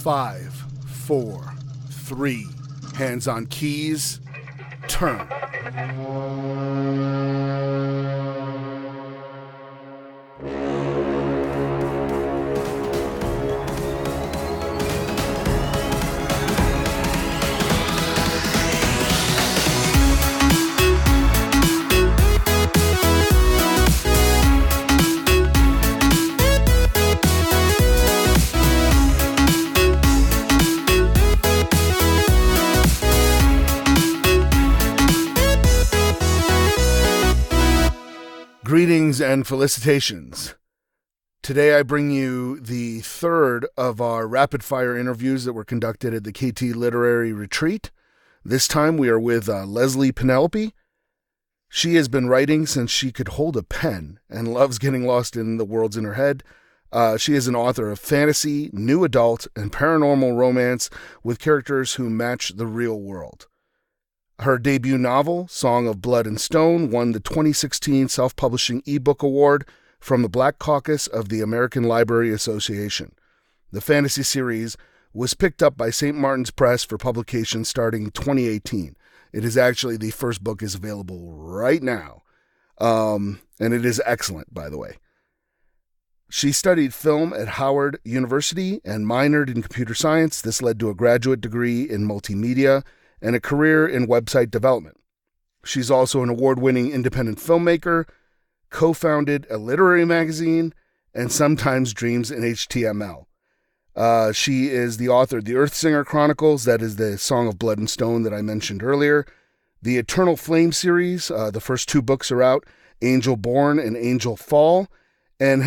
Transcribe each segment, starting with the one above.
5, 4, 3, hands on keys, turn. Greetings and felicitations. Today I bring you the third of our rapid-fire interviews that were conducted at the KT Literary Retreat. This time we are with Leslye Penelope. She has been writing since she could hold a pen and loves getting lost in the worlds in her head. She is an author of fantasy, new adult, and paranormal romance with characters who match the real world. Her debut novel, Song of Blood and Stone, won the 2016 Self-Publishing eBook Award from the Black Caucus of the American Library Association. The fantasy series was picked up by St. Martin's Press for publication starting 2018. It is actually, the first book is available right now. And it is excellent, by the way. She studied film at Howard University and minored in computer science. This led to a graduate degree in multimedia and a career in website development. She's also an award-winning independent filmmaker, co-founded a literary magazine, and sometimes dreams in HTML. She is the author of the Earthsinger Chronicles, that is the Song of Blood and Stone that I mentioned earlier, the Eternal Flame series, the first two books are out, Angel Born and Angel Fall, and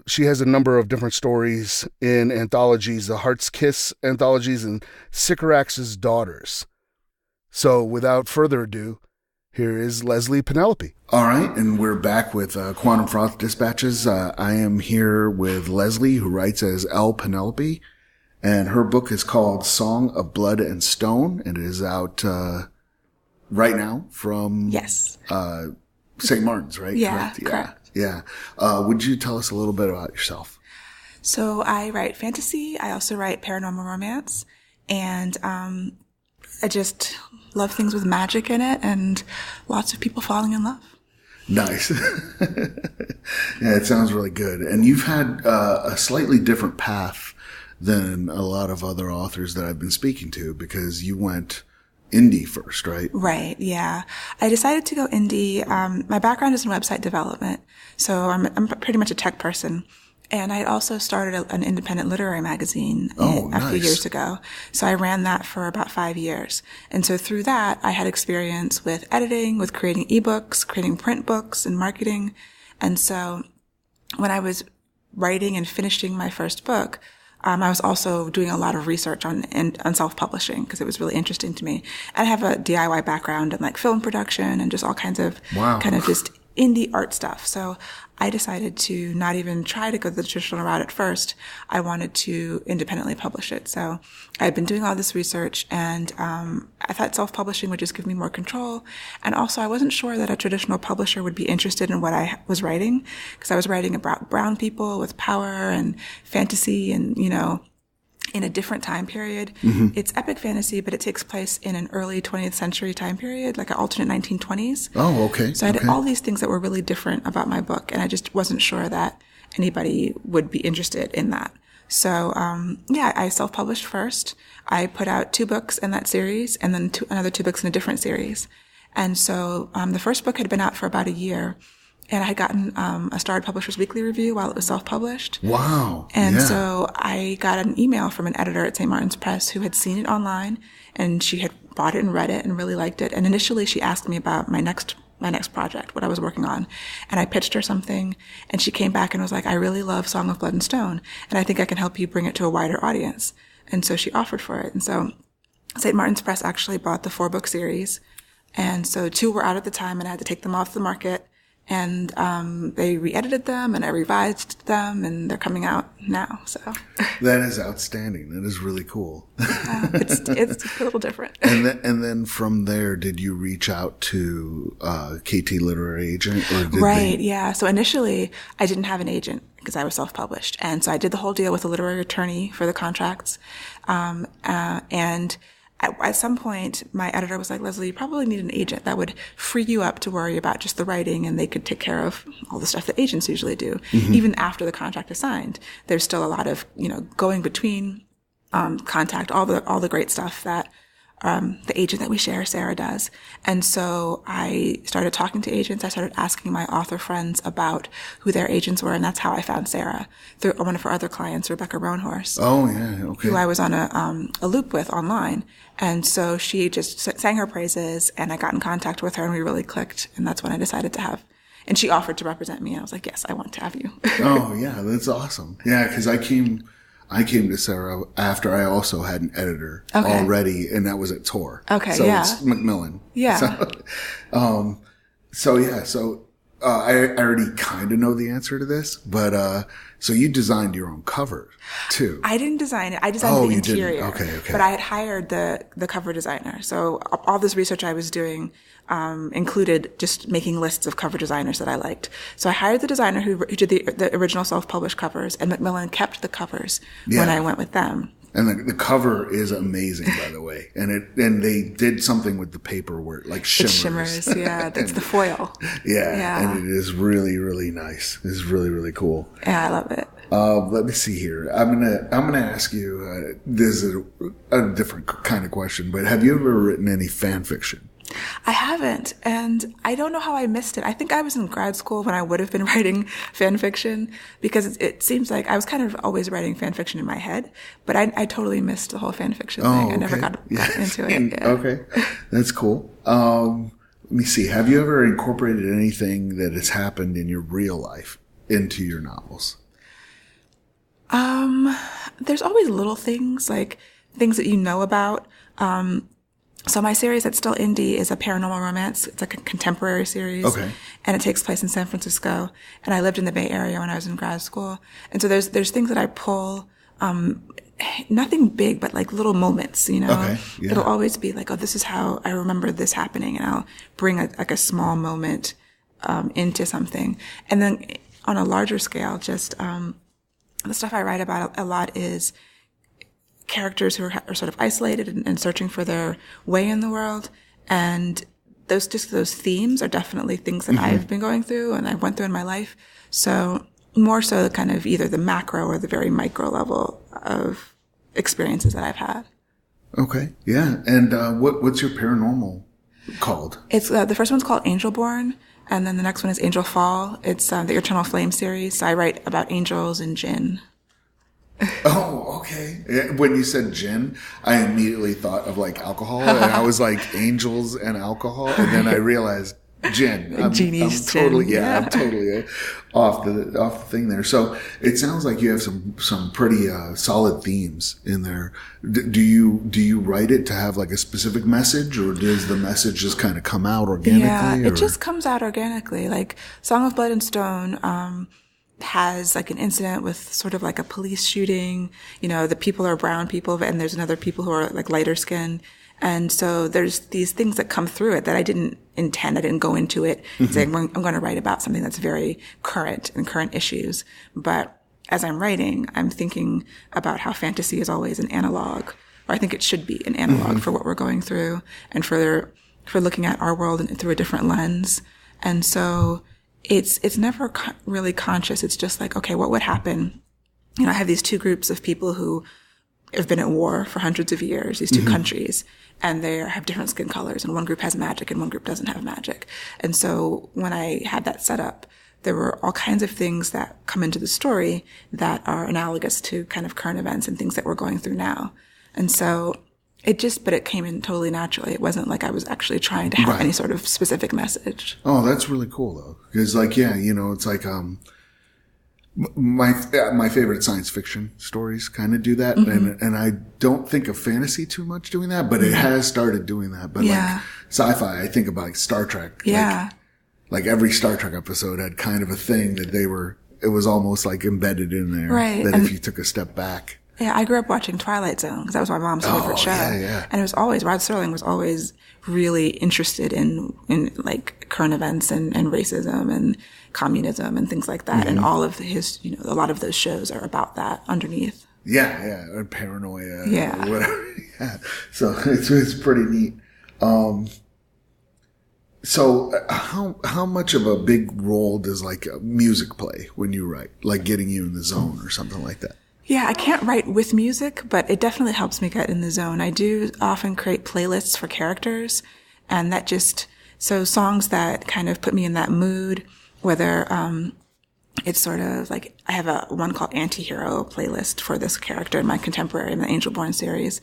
she has a number of different stories in anthologies, the Heart's Kiss anthologies and Sycorax's Daughters. So without further ado, here is Leslye Penelope. All right, and we're back with Quantum Froth Dispatches. I am here with Leslye, who writes as L. Penelope, and her book is called Song of Blood and Stone, and it is out right now from St. Martin's, right? Yeah, correct. Yeah. Would you tell us a little bit about yourself? So I write fantasy. I also write paranormal romance. And I just love things with magic in it and lots of people falling in love. Nice. Yeah, it sounds really good. And you've had a slightly different path than a lot of other authors that I've been speaking to, because you went indie first, right? Right, yeah. I decided to go indie. My background is in website development, so I'm pretty much a tech person. And I also started an independent literary magazine a few years ago. So I ran that for about 5 years. And so through that, I had experience with editing, with creating ebooks, creating print books, and marketing. And so when I was writing and finishing my first book, I was also doing a lot of research on self-publishing because it was really interesting to me. And I have a DIY background in like film production and just all kinds of kind of just indie art stuff. So I decided to not even try to go the traditional route at first. I wanted to independently publish it. So I had been doing all this research, and I thought self-publishing would just give me more control. And also I wasn't sure that a traditional publisher would be interested in what I was writing, because I was writing about brown people with power and fantasy and, you know, in a different time period. Mm-hmm. It's epic fantasy, but it takes place in an early 20th century time period, like an alternate 1920s. Oh, okay. So I had all these things that were really different about my book, and I just wasn't sure that anybody would be interested in that. So, I self-published first. I put out 2 books in that series, and then another 2 books in a different series. And so, the first book had been out for about a year, and I had gotten a Starred Publishers Weekly review while it was self-published. Wow. And so I got an email from an editor at St. Martin's Press who had seen it online, and she had bought it and read it and really liked it. And initially she asked me about my next project, what I was working on. And I pitched her something, and she came back and was like, I really love Song of Blood and Stone, and I think I can help you bring it to a wider audience. And so she offered for it. And so St. Martin's Press actually bought the 4-book series. And so 2 were out at the time, and I had to take them off the market. And they re-edited them, and I revised them, and they're coming out now. So that is outstanding. That is really cool. It's a little different. And then from there, did you reach out to KT Literary Agent? Or did Yeah. So initially, I didn't have an agent because I was self-published, and so I did the whole deal with a literary attorney for the contracts, and at some point, my editor was like, Leslye, you probably need an agent that would free you up to worry about just the writing, and they could take care of all the stuff that agents usually do. Mm-hmm. Even after the contract is signed, there's still a lot of, going between, contact, all the great stuff that, the agent that we share, Sarah, does. And so I started talking to agents. I started asking my author friends about who their agents were, and that's how I found Sarah, through one of her other clients, Rebecca Roanhorse. Oh, yeah, okay. Who I was on a loop with online. And so she just sang her praises, and I got in contact with her, and we really clicked, and that's when I decided to have. And she offered to represent me, and I was like, yes, I want to have you. Oh, yeah, that's awesome. Yeah, because I came to Sarah after I also had an editor already, and that was at Tor. Okay, so yeah. it's Macmillan. Yeah. So I already kind of know the answer to this, but so you designed your own cover too. I didn't design it. I designed the interior. Okay. But I had hired the cover designer. So all this research I was doing included just making lists of cover designers that I liked. So I hired the designer who did the original self-published covers, and Macmillan kept the covers when I went with them. And the cover is amazing, by the way. And they did something with the paper where it shimmers. It shimmers, yeah. That's the foil. Yeah. And it is really, really nice. It's really, really cool. Yeah, I love it. Let me see here. I'm gonna ask you. This is a different kind of question, but have you ever written any fan fiction? I haven't, and I don't know how I missed it. I think I was in grad school when I would have been writing fan fiction, because it seems like I was kind of always writing fan fiction in my head, but I totally missed the whole fan fiction thing. I never got into it. Yeah. Okay, that's cool. Let me see. Have you ever incorporated anything that has happened in your real life into your novels? There's always little things, like things that you know about. So my series that's still indie is a paranormal romance. It's like a contemporary series. Okay. And it takes place in San Francisco. And I lived in the Bay Area when I was in grad school. And so there's things that I pull, nothing big, but like little moments, Okay. Yeah. It'll always be like, oh, this is how I remember this happening. And I'll bring a small moment, into something. And then on a larger scale, just, the stuff I write about a lot is characters who are sort of isolated and searching for their way in the world. And those themes are definitely things that I've been going through and I went through in my life. So more so kind of either the macro or the very micro level of experiences that I've had. Okay. Yeah. And, what's your paranormal called? It's, the first one's called Angelborn. And then the next one is Angel Fall. It's, the Eternal Flame series. So I write about angels and jinn. Oh, okay. When you said gin, I immediately thought of alcohol, and I was like angels and alcohol, and then I realized gin. Genie's I'm totally, gin. I'm totally off the thing there. So it sounds like you have some pretty solid themes in there. Do you write it to have a specific message, or does the message just kind of come out organically? Yeah, it just comes out organically. Like Song of Blood and Stone, has an incident with sort of a police shooting. The people are brown people, and there's another people who are lighter skinned. And so there's these things that come through it that I didn't intend. I didn't go into it saying, I'm going to write about something that's very current and current issues. But as I'm writing, I'm thinking about how fantasy is always an analog, or I think it should be an analog for what we're going through and for looking at our world through a different lens. And so it's never really conscious. It's just okay, what would happen? I have these two groups of people who have been at war for hundreds of years, these two countries, and they have different skin colors, and one group has magic and one group doesn't have magic. And so when I had that set up, there were all kinds of things that come into the story that are analogous to kind of current events and things that we're going through now. And so but it came in totally naturally. It wasn't like I was actually trying to have any sort of specific message. Oh, that's really cool though. Because it's my favorite science fiction stories kind of do that. And I don't think of fantasy too much doing that, but it has started doing that. But sci-fi, I think about Star Trek. Yeah. like every Star Trek episode had kind of a thing that it was almost like embedded in there. Right. That if you took a step back. Yeah, I grew up watching Twilight Zone because that was my mom's favorite show. Yeah. And it was always, Rod Serling was always really interested in like current events and racism and communism and things like that. Mm-hmm. And all of his, a lot of those shows are about that underneath. Yeah. Or paranoia. Yeah. Or whatever. Yeah. So it's pretty neat. So how much of a big role does like music play when you write, like getting you in the zone or something like that? Yeah, I can't write with music, but it definitely helps me get in the zone. I do often create playlists for characters, and that so songs that kind of put me in that mood, whether it's sort of like, I have one called Antihero playlist for this character in my contemporary in the Angel Born series.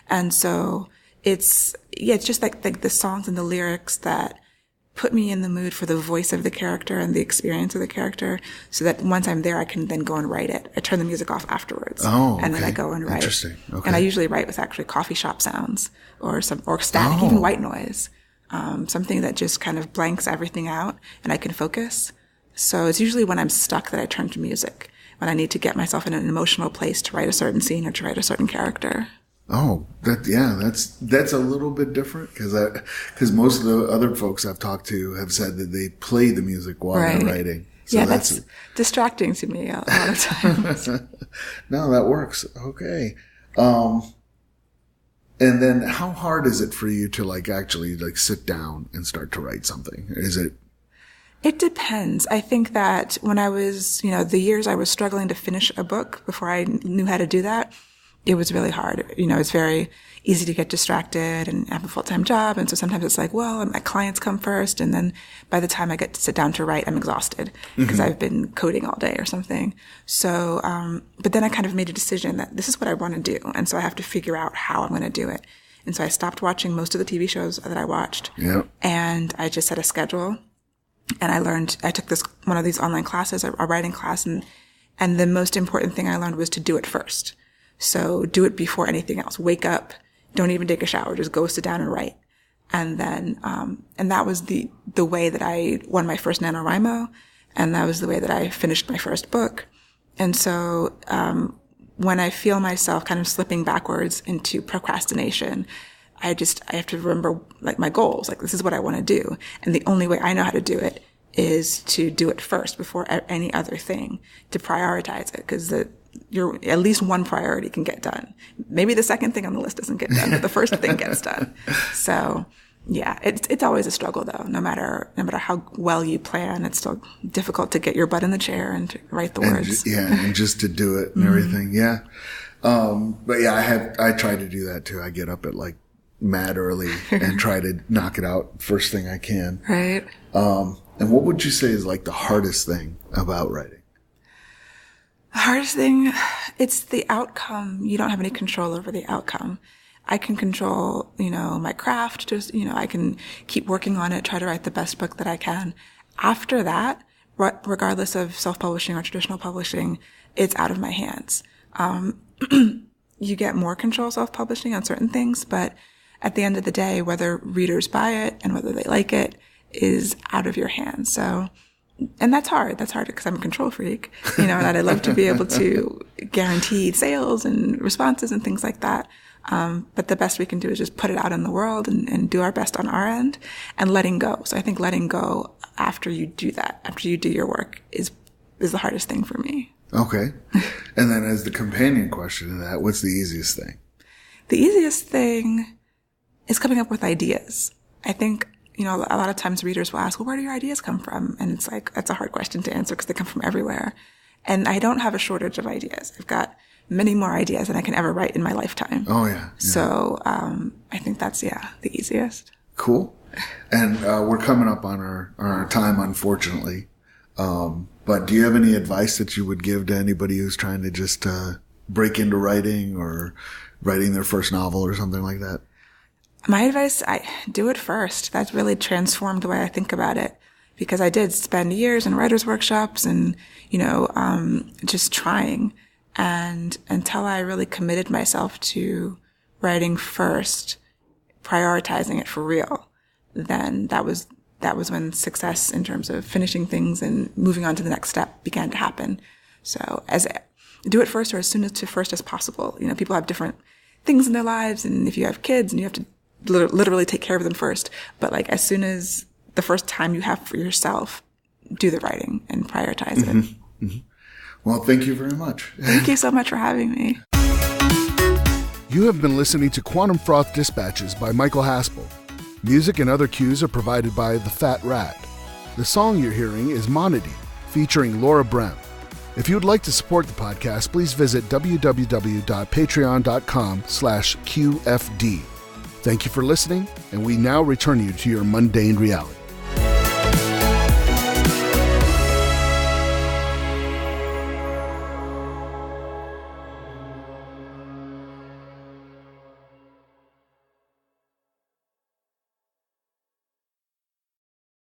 And so it's just like the songs and the lyrics that put me in the mood for the voice of the character and the experience of the character, so that once I'm there, I can then go and write it. I turn the music off afterwards. Oh, okay. And then I go and write. Interesting. Okay. And I usually write with actually coffee shop sounds or static, even white noise. Something that just kind of blanks everything out and I can focus. So it's usually when I'm stuck that I turn to music, when I need to get myself in an emotional place to write a certain scene or to write a certain character. Oh, that's a little bit different because most of the other folks I've talked to have said that they play the music while they're writing. So yeah, that's distracting to me a lot of times. No, that works. Okay. And then how hard is it for you to like actually like sit down and start to write something? Is it? It depends. I think that when I was, the years I was struggling to finish a book before I knew how to do that, it was really hard. It's very easy to get distracted and have a full-time job. And so sometimes it's like, well, my clients come first. And then by the time I get to sit down to write, I'm exhausted because I've been coding all day or something. So, but then I kind of made a decision that this is what I want to do. And so I have to figure out how I'm going to do it. And so I stopped watching most of the TV shows that I watched. Yep. And I just set a schedule. And I took one of these online classes, a writing class. And the most important thing I learned was to do it first. So do it before anything else. Wake up. Don't even take a shower. Just go sit down and write. And then, and that was the way that I won my first NaNoWriMo. And that was the way that I finished my first book. And so, when I feel myself kind of slipping backwards into procrastination, I have to remember like my goals. Like this is what I want to do. And the only way I know how to do it is to do it first before any other thing, to prioritize it. Cause at least one priority can get done. Maybe the second thing on the list doesn't get done, but the first thing gets done. So yeah, it's always a struggle though. No matter how well you plan, it's still difficult to get your butt in the chair and to write the words. And just to do it and everything. Yeah. But yeah, I try to do that too. I get up at like mad early and try to knock it out first thing I can. Right. And what would you say is like the hardest thing about writing? The hardest thing, it's the outcome. You don't have any control over the outcome. I can control, my craft. Just, I can keep working on it, try to write the best book that I can. After that, regardless of self-publishing or traditional publishing, it's out of my hands. You get more control self-publishing on certain things, but at the end of the day, whether readers buy it and whether they like it is out of your hands. So, and that's hard. That's hard because I'm a control freak, and I'd love to be able to guarantee sales and responses and things like that. But the best we can do is just put it out in the world and do our best on our end and letting go. So I think letting go after you do that, after you do your work is the hardest thing for me. Okay. And then as the companion question to that, what's the easiest thing? The easiest thing is coming up with ideas. I think, a lot of times readers will ask, well, where do your ideas come from? And it's like, that's a hard question to answer because they come from everywhere. And I don't have a shortage of ideas. I've got many more ideas than I can ever write in my lifetime. Oh, yeah. So, I think that's, the easiest. Cool. And, we're coming up on our time, unfortunately. But do you have any advice that you would give to anybody who's trying to just, break into writing or writing their first novel or something like that? My advice, I do it first. That's really transformed the way I think about it because I did spend years in writers' workshops and, just trying. And until I really committed myself to writing first, prioritizing it for real, then that was that was when success in terms of finishing things and moving on to the next step began to happen. So do it first or as soon as possible. You know, people have different things in their lives, and if you have kids and you have to literally take care of them first, but like as soon as the first time you have for yourself, do the writing and prioritize it. Mm-hmm. Well, thank you very much. Thank you so much for having me. You have been listening to Quantum Froth Dispatches by Michael Haspel. Music and other cues are provided by The Fat Rat. The song you're hearing is Monody, featuring Laura Brehm. If you would like to support the podcast, please visit www.patreon.com/QFD. Thank you for listening, and we now return you to your mundane reality.